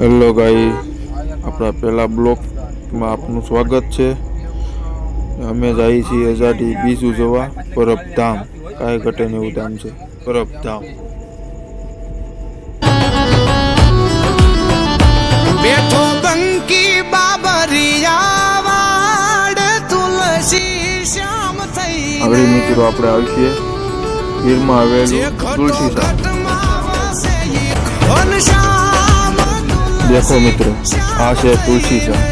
Hello ગાઈ, આપણા પહેલા બ્લોકમાં આપનું સ્વાગત છે। અમે જઈએ છીએ આઝાદી બીજું જોવા પરબધામ। કાંઈ ઘટે ને એવું ધામ છે પરબધામ। બેઠો બંકી બાબરિયા વાડ તુલસી શ્યામ થઈ આગળ મિત્રો આપણે આવીએ ગીરમાં આવેલું તુલસી શ્યામ। દેખો મિત્રો, આ છે તુલસી શ્યામ,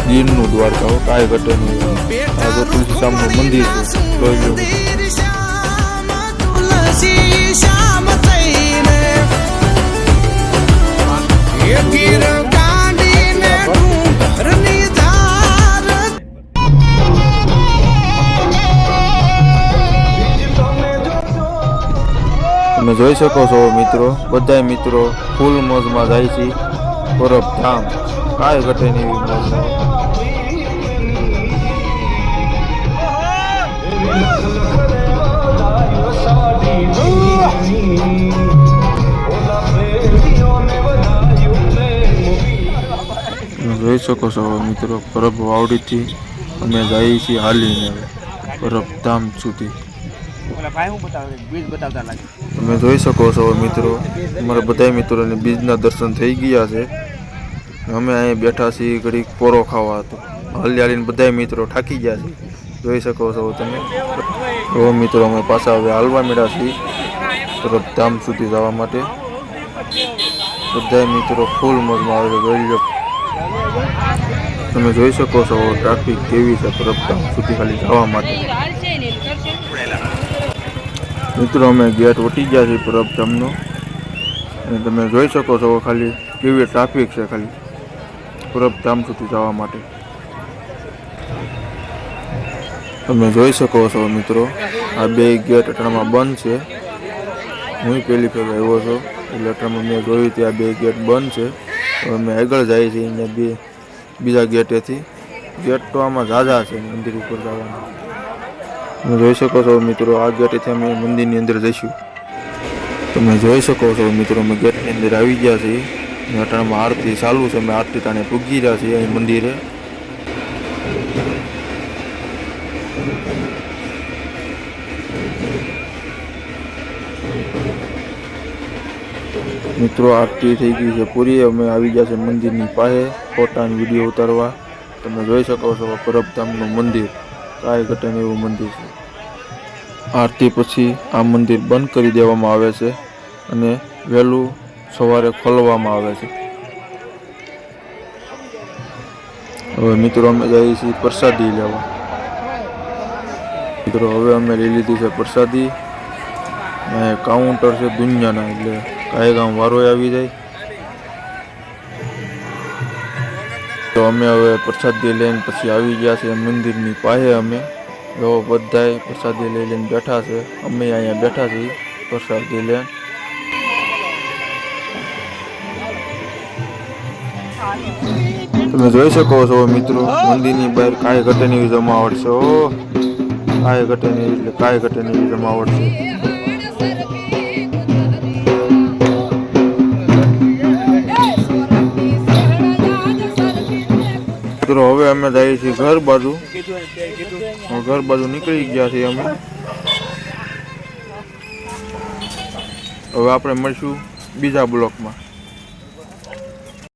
ગીરનું દ્વારકા। કાંઈ ઘટે નહીં। આ જો તુલસી શ્યામનું મંદિર છે, જોઈ લો મિત્રો। તમે જોઈ શકો છો મિત્રો, બધા મિત્રો ફૂલ મોજમાં જાય છે પરબધામ। કાંઈ ઘટે નહીં એવી મોજમાં। તમે જોઈ શકો છો મિત્રો, પરબ વાવડીથી અમે જઈએ છીએ હાલીને પરબધામ સુધી। તમે જોઈ શકો છો મિત્રો, અમારા બધા મિત્રોને બીજના દર્શન થઈ ગયા છે। અમે અહીં બેઠા છીએ ઘડીક પોરો ખાવા હતો। હાલી હાલીને બધા મિત્રો થાકી ગયા છે, જોઈ શકો છો તમે। તો મિત્રો અમે પાછા હવે હાલવા મળ્યા છીએ પરબધામ સુધી જવા માટે। બધા મિત્રો ફૂલ મોજમાં આવે છે, જોઈ લો। તમે જોઈ શકો છો ટ્રાફિક કેવી છે પરબધામ સુધી ખાલી જવા માટે। મિત્રો અમે ગેટ વટી ગયા છીએ પરબધામનો, અને તમે જોઈ શકો છો ખાલી કેવી ટ્રાફિક છે ખાલી પરબધામ સુધી જવા માટે। તમે જોઈ શકો છો મિત્રો, આ બે ગેટ અટાણામાં બંધ છે। હું પહેલી ફેર આવ્યો છું એટલે અટાણામાં મેં જોયું કે આ બે ગેટ બંધ છે। તો અમે આગળ જઈએ છીએ અહીંયા બીજા ગેટેથી। ગેટ તો આમાં ઝાઝા છે મંદિર ઉપર જવાના। તમે જોઈ શકો છો મિત્રો, આ ગેટેથી અમે મંદિરની અંદર જઈશું। તમે જોઈ શકો છો મિત્રો, અમે ગેટની અંદર આવી ગયા છીએ। અટાણામાં આરતી ચાલુ છે, અમે આરતી તાણે પૂગી રહ્યા છીએ અહીં મંદિરે। મિત્રો આરતી થઈ ગઈ છે પૂરી, અમે આવી ગયા છે મંદિરની પાસે ફોટા અને વિડીયો ઉતારવા। તમે જોઈ શકો છો પરબધામનું મંદિર, કાંઈ ઘટે નહીં એવું મંદિર છે। આરતી પછી આ મંદિર બંધ કરી દેવામાં આવે છે અને વહેલું સવારે ખોલવામાં આવે છે। હવે મિત્રો અમે જઈએ છીએ પ્રસાદી લેવા। મિત્રો હવે અમે લઈ લીધી છે પ્રસાદી। કાઉન્ટર છે દુનિયાના, એટલે કાંઈ ગામ વારો આવી જાય। તો અમે હવે પ્રસાદી લઈને પછી આવી ગયા છે મંદિરની પાસે। અમે જો બધાય પ્રસાદી લઈને બેઠા છે, અમે અહીંયા બેઠા છીએ પ્રસાદી લઈને। તમે જોઈ શકો છો મિત્રો, મંદિરની બહાર કાંઈ ઘટે નહીં જમાવટ છે। કાંઈ ઘટે નહીં એટલે કાંઈ ઘટે નહીં જમાવટ છે। મિત્રો હવે અમે જઈએ છીએ ઘર બાજુ નીકળી ગયા છીએ અમે। હવે આપણે મળીશું બીજા બ્લોકમાં।